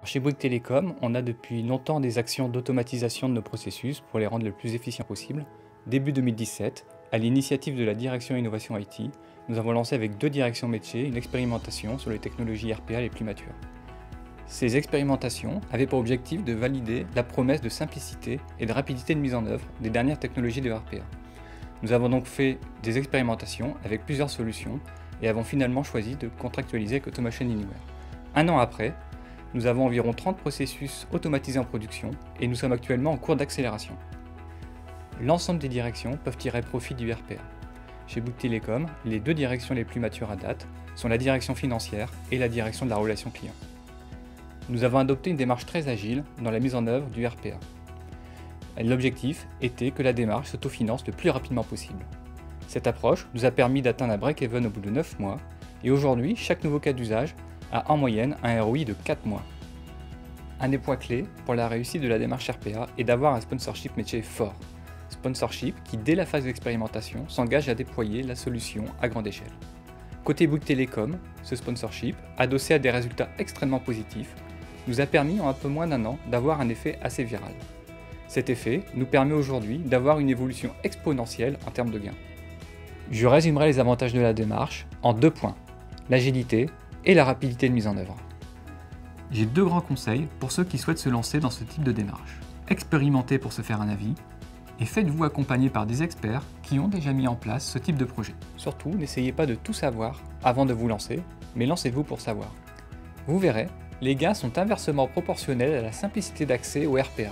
Chez Bouygues Télécom, on a depuis longtemps des actions d'automatisation de nos processus pour les rendre le plus efficients possible. Début 2017, à l'initiative de la direction Innovation IT, nous avons lancé avec 2 directions métiers une expérimentation sur les technologies RPA les plus matures. Ces expérimentations avaient pour objectif de valider la promesse de simplicité et de rapidité de mise en œuvre des dernières technologies de RPA. Nous avons donc fait des expérimentations avec plusieurs solutions et avons finalement choisi de contractualiser avec Automation Anywhere. Un an après, nous avons environ 30 processus automatisés en production et nous sommes actuellement en cours d'accélération. L'ensemble des directions peuvent tirer profit du RPA. Chez Bouygues Télécom, les 2 directions les plus matures à date sont la direction financière et la direction de la relation client. Nous avons adopté une démarche très agile dans la mise en œuvre du RPA. L'objectif était que la démarche s'autofinance le plus rapidement possible. Cette approche nous a permis d'atteindre un break-even au bout de 9 mois et aujourd'hui, chaque nouveau cas d'usage a en moyenne un ROI de 4 mois. Un des points clés pour la réussite de la démarche RPA est d'avoir un sponsorship métier fort. Sponsorship qui, dès la phase d'expérimentation, s'engage à déployer la solution à grande échelle. Côté Bouygues Télécom, ce sponsorship, adossé à des résultats extrêmement positifs, nous a permis en un peu moins d'1 an d'avoir un effet assez viral. Cet effet nous permet aujourd'hui d'avoir une évolution exponentielle en termes de gains. Je résumerai les avantages de la démarche en 2 points, l'agilité et la rapidité de mise en œuvre. J'ai 2 grands conseils pour ceux qui souhaitent se lancer dans ce type de démarche. Expérimentez pour se faire un avis et faites-vous accompagner par des experts qui ont déjà mis en place ce type de projet. Surtout, n'essayez pas de tout savoir avant de vous lancer, mais lancez-vous pour savoir. Vous verrez, les gains sont inversement proportionnels à la simplicité d'accès au RPA.